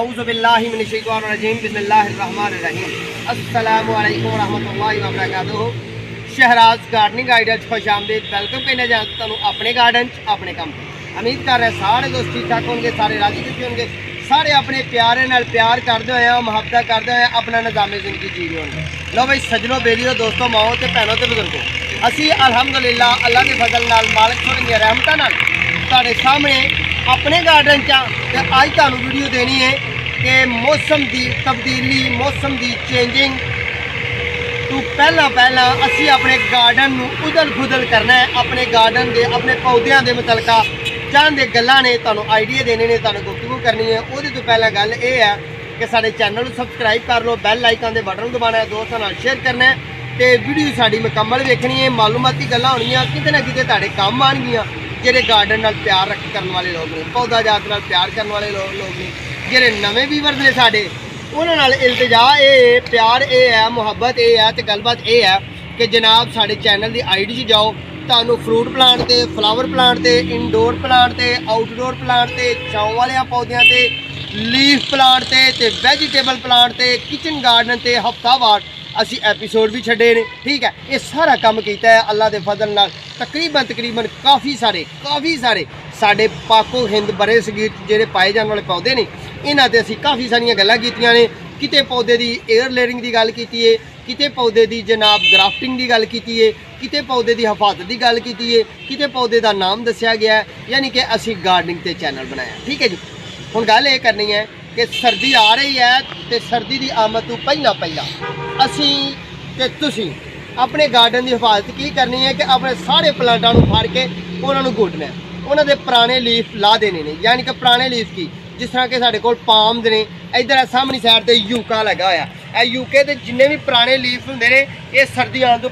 औज़ुबिल्लाहि मिनश्शैतानिर्रजीम बिस्मिल्लाहिर्रहमानिर्रहीम अस्सलामु अलैकुम वरहमतुल्लाहि वबरकातुहू। शहराज गार्डनिंग आइडिया खुश आमदीद। वेलकम कहना चाहता तुहानू अपने गार्डन अपने काम। उम्मीद कर रहे सारे दोस्त ठीक ठाक होंगे, सारे राजी खुशी होंगे, सारे अपने प्यारे नाल प्यार करते हुए मुहब्बत करते हुए अपना निज़ामे ज़िंदगी जी रहे होंगे। लो भाई सजनों बेलियो दोस्तों माओ तो भैनों तो बुजुर्गों, असी अलहमदुलिल्लाह अल्लाह के फजल नाल मालिक थोड़ी दी रहमतां नाल तुहाडे सामने अपने गार्डन च अज तुहानू वीडियो देनी है कि मौसम की तब्दीली, मौसम की चेंजिंग तो पहला असी अपने गार्डन नू उदल फुदल करना है। अपने गार्डन के अपने पौधों के मुतलका चंद गल्लां ने तुहानू आइडिया देने ने, तुहानू गुफ्तगू करनी है। वो तो पहला गल ये है कि साडे चैनल को सबसक्राइब कर लो, बैल आइकन के बटन दबाना है, दोस्तों नाल शेयर करना है तो वीडियो साड़ी मुकम्मल देखनी है। मालूमाती गल्लां होणियां किते ना किते तुहाडे काम आउणगियां। ਜਿਹੜੇ गार्डन नाल प्यार करने वाले लोग ने, पौधा जात नाल प्यार करने वाले लोग ने, ਜਿਹੜੇ नवे ਵੀਵਰ ने साडे उन्हां नाल इल्तिजा ये प्यार ये है, मुहब्बत ये है तो गलबात ये है कि जनाब साडे चैनल की आईडी च जाओ, तुहानू फ्रूट प्लांट ते, फ्लावर प्लांट ते, इनडोर प्लांट ते, आउटडोर प्लांट ते, छां वाले पौधों ते, लीफ प्लांट ते वैजीटेबल प्लांट ते, किचन गार्डन ते हफ्तावार असी एपीसोड भी छड्डे ने। ठीक है, ये सारा काम किया है अल्लाह के फजल नाल। तकरीबन काफ़ी सारे साडे पाको हिंद बरे सगीर जेडे पाए जाने वाले पौधे ने, इन्हां ते असी काफ़ी सारियां गल्लां कीतियां ने। किते पौधे की एयर लेयरिंग की गल की है, किते पौधे की जनाब ग्राफ्टिंग की गल की है, किते पौधे की हिफाजत की गल की है, किते पौधे का नाम दस्या गया है, यानी कि असी गार्डनिंग ते चैनल बनाया। ठीक है जी, हुण गल ये करनी है कि सर्दी आ रही है तो सर्दी की आमद तो पहला असी ते तुसी अपने गार्डन की हिफाजत की करनी है कि अपने सारे प्लांटां नूं फड़ के उन्होंने गुड्डना है, उन्होंने पुराने लीफ ला देने ने, यानी कि पुराने लीफ की जिस तरह के साढ़े कोल पाम ने, इधर सामने साइड ते यूका लगा होया है। यूके के जिन्ने भी पुराने लीफ होंदे ने ये सर्दी आने तो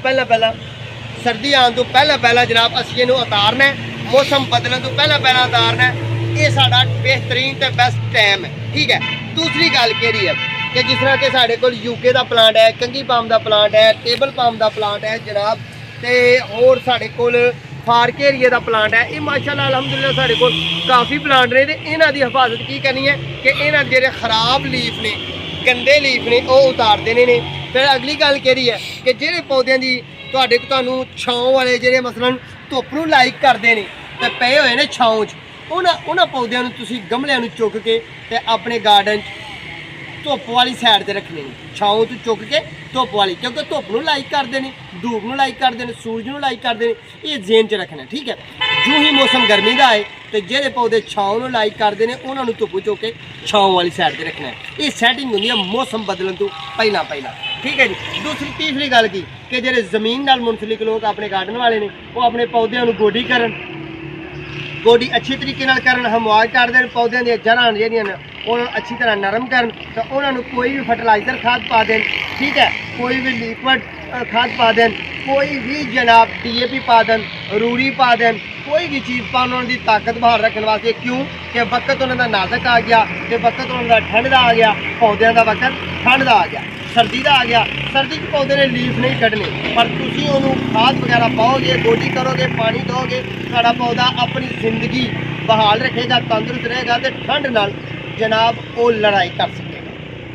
पहला जनाब असी इहनूं उतारना है, मौसम बदलने तो पहला उतारना है। ये साडा बेहतरीन ते बेस्ट टाइम है। ठीक है, दूसरी गल केड़ी है कि जिस तरह के साढ़े कोल यूके का प्लांट है, कंगी पाम का प्लांट है, टेबल पाम का प्लांट है जनाब, तो होर साढ़े कोल फार्क एरिए का प्लांट है। ये माशाअल्लाह अलहमदुलिल्लाह साढ़े कोल काफ़ी प्लांट ने। इन्हां दी हिफाजत की करनी है कि इन्हां दे जेहड़े खराब लीफ ने, गंदे लीफ ने, वो उतार देने ने। फिर अगली गल केड़ी है कि जेहड़े पौधों की तुहानू छां वाले जेहड़े मसलन धुप्प नूं लाइक करते हैं तो पे हुए ने छां च, उन्हां पौधों नूं तुसीं गमलियां नूं चुक के ते अपने गार्डन धुप्प वाली साइड से रखने, छाओ तो चुक के धुप्प वाली, क्योंकि धुप्प नूं लाइक करते हैं, धूप नूं लाइक करते हैं, सूरज नूं लाइक करते हैं, ये जेन च रखना। ठीक है, जो ही मौसम गर्मी का आए तो जेहड़े पौधे छाओ नूं लाइक करते हैं उन्होंने धुप्प चुक के छाओ वाली साइड से रखना है। ये सैटिंग होंदी है मौसम बदलने तो पहला। ठीक है जी, तीसरी गल की कि जेहड़े जमीन नाल मुंसलिक लोग अपने गार्डन वाले ने, वो अपने पौधों को गोडी करन, गोडी अच्छी तरीके नाल करन, हमवाज कर देन, पौधों दी जड़ां जेहड़ियां ने उन्होंने अच्छी तरह नरम करन, तो उन्होंने कोई भी फर्टिलाइजर खाद पा दें। ठीक है, कोई भी लिक्विड खाद पा दें, कोई भी जनाब DAP पा दें, रूड़ी पा दें, कोई भी चीज़ पा उन्होंने ताकत बाहर रखने वास्ते। क्यों कि वक्त उन्होंने नाजक आ गया, तो वक्त उन्होंने ठंड का आ गया, पौधों का वक्त ठंड का आ गया, सर्दी का आ गया। सर्दी के पौधे ने लीफ नहीं कटने, पर तुसीं उन्होंने खाद वगैरह पाओगे, गोडी करोगे, पानी दोगे, साड़ा पौधा अपनी जिंदगी बहाल रखेगा, तंदुरुस्त रहेगा, तो ठंड नाल जनाब वो लड़ाई कर सकेगा,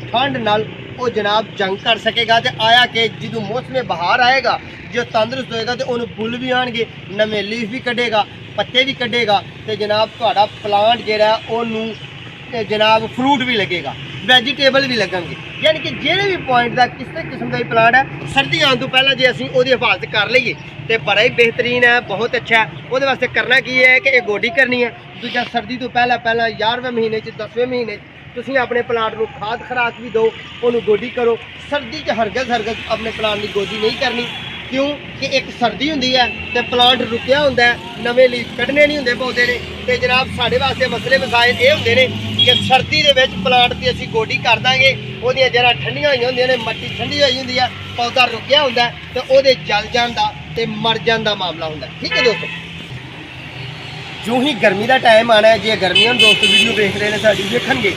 ठंड नाल वो जनाब जंग कर सकेगा। तो आया कि जो मौसम बहार आएगा, जो तंदुरुस्त होएगा तो उन्होंने फुल भी आएंगे, नवे लीफ भी कढ़ेगा, पत्ते भी कढ़ेगा, तो जनाब तुहाडा प्लांट जिहड़ा उन्होंने जनाब फ्रूट भी लगेगा, वैजीटेबल भी लगेंगे। यानी कि जेहड़े भी पॉइंट का किसी किस्म का भी प्लांट है, सर्दी आने तो पहला जो असीं उसदी हिफाजत कर लईए तो बड़ा ही बेहतरीन है, बहुत अच्छा है। वो वास्ते करना की है कि गोडी करनी है। दूजा सर्दी तो पहला 11वें महीने 10वें महीने तुसीं अपने प्लांट को खाद खुराक भी दो, उन्होंने गोडी करो। सर्दी हरगज अपने प्लांट की गोडी नहीं करनी। क्यों कि एक सर्दी होंदी है तो प्लांट रुकिया होंदा है, नवे लीफ कढ़ने नहीं होंदे पौधे ने। तो जनाब साढ़े वास्ते मसले मसाइल ये होंदे ने कि सर्दी दे विच प्लांट की असीं गोडी कर दांगे, ओहदियां जड़ां ठंडियां होईयां होंदियां ने, मट्टी ठंडी होई होंदी है, पौधा रुकिया होंदा है तो ओहदे जल जाण दा ते मर जाण दा मामला होंदा है। ठीक है दोस्तों, जो ही गर्मी का टाइम आना है, जे गर्मियां दोस्त वीडियो देख रहे हैं साडी वेखणगे,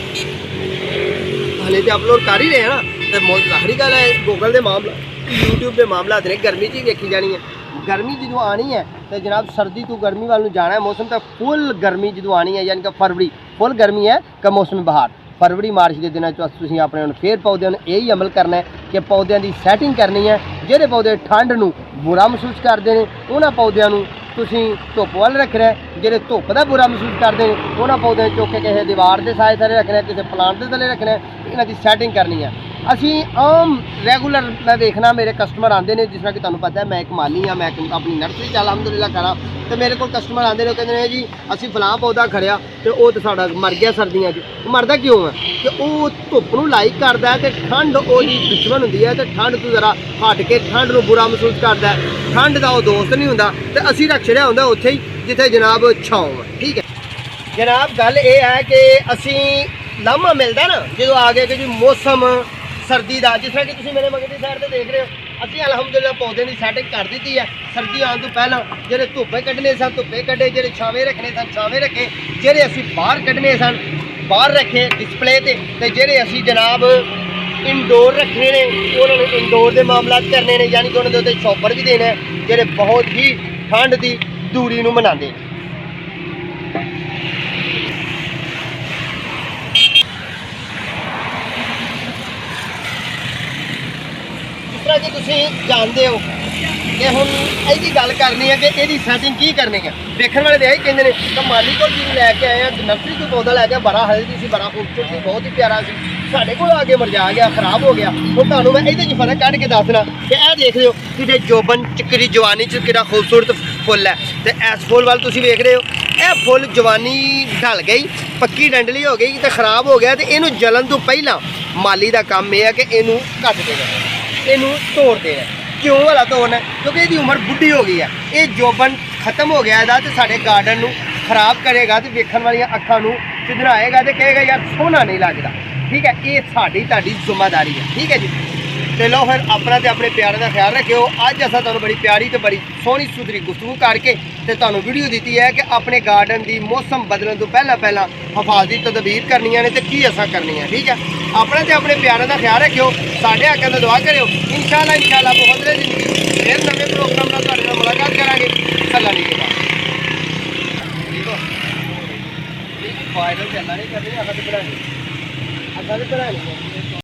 हाले तो अपलोड कर ही रहे हैं ना, तो जाहिर गल है गूगल के मामला, यूट्यूब के मामला ने गर्मी च ही देखी जानी है। गर्मी जो आनी है तो जनाब सर्दी तो गर्मी वाल जाना है, मौसम तो फुल गर्मी जो आनी है, यानी कि फरवरी फुल गर्मी है कि मौसम बहार फरवरी मार्च के दिनों तुसीं अपने हुण फिर पौधों यही अमल करना है कि पौधों की सैटिंग करनी है। जिहड़े पौधे ठंड नूं बुरा महसूस करते हैं उन्हां पौधों नूं तुसीं धुप्प वाल रखना है। जिहड़े धुप्प दा बुरा महसूस करते हैं उन्हां पौधों चुक के किसी दीवार के साए थले रखना है, किसी प्लांट के थले रखना है। इन्हां दी सैटिंग करनी है। असी आम रैगूलर मैं देखना मेरे कस्टमर आते हैं, जिस तरह कि तुहानूं पता है मैं एक माली हाँ, मैं अपनी नर्सरी च अलहमदुलिल्लाह करा, तो मेरे को कस्टमर आते हैं कहते हैं जी असी फलां पौधा खड़िया तो वो तो साडा मर गया सर्दियों च। मरदा क्यों है कि वो धुप्प नूं लाइक करता है तो ठंड ओहदी दुश्मन हुंदी है, तो ठंड तो जरा हट के ठंड नूं बुरा महसूस करता है। ठंड का वो दोस्त नहीं हुंदा तो असी रख छड़िया हुंदा उत्थे ही जिथे जनाब छां है। ठीक है जनाब, गल ये है कि असी लामा मिलता ना जो आ गए कि जी मौसम सर्दी का, जिस तरह कि तुसीं मेरे मगरली साइड ते देख रहे हो, असीं अलहमदुलिल्लाह पौधे की सैटिंग कर दी है। सर्दी आने तो पहला जेह्ड़े धुप्पे कड्ढने सन धुप्पे कड्ढे, जेह्ड़े छावे रखने सन छावे रखे, जेह्ड़े असीं बाहर कड्ढने सन बाहर रखे डिस्पले ते जेह्ड़े असीं जनाब इनडोर रखने ने उन्होंने इनडोर के मामलात करने ने, यानी कि उन्होंने उत्ते शॉपर भी देने जेह्ड़े बहुत ही ठंड की दूरी नूं मनाते हैं। जिस कि तुसीं जानते हो कि हुण इहदी गल करनी है कि इहदी सैटिंग की करनी है। देखने वाले तो यही कहते हैं कि माली को जी लैके आए हैं नर्सरी को पौधा लैके बड़ा हेल्दी सी, बड़ा खूबसूरत सी, बहुत ही प्यारा सी, साढ़े को आके मुरझा गया खराब हो गया। हुण तुहानूं मैं इहदे च फर्क कढ के दसना कि यह देख रहे हो कि जोबन चिकरी जवानी च किहड़ा खूबसूरत फुल है, तो इस फुल वाल तुसीं वेख रहे हो यह फुल जवानी ढल गई पक्की डंडली हो गई तो खराब हो गया, तो इहनूं जलन तो पहला माली का काम यह है कि इहनूं कट देना, इनू तोड़ देना। क्यों वाला तोड़ना है? क्योंकि इसकी उम्र बुढ़ी हो गई है, ये जोबन खत्म हो गया है तो साढ़े गार्डन को खराब करेगा, तो वेखण वाली अखां नूं चिधराएगा तो कहेगा यार सोहना नहीं लगता। ठीक है, ये साड़ी तुहाडी जिम्मेदारी है। ठीक है जी, चलो फिर अपना तो अपने प्यारे का ख्याल रखियो। अज असां तुहानूं बड़ी प्यारी तो बड़ी सोहनी सुथरी गुफ्तगू करके ते तुहानूं वीडियो दी है कि अपने गार्डन की मौसम बदलने तो पहला हिफाजती तदबीर करनियां ने ते की असां करनी है। ठीक है, अपना तो अपने प्यारे का ख्याल रखियो, साढ़े आकां दा दुआ करियो। इंशाअल्लाह बहुत जिंदगी फिर नवे प्रोग्राम नाल तुहाडे नाल मुलाकात करांगे। अल्लाह नहीं के ठीक हो वायरल चलना नहीं करनी, असां तो बनानी है।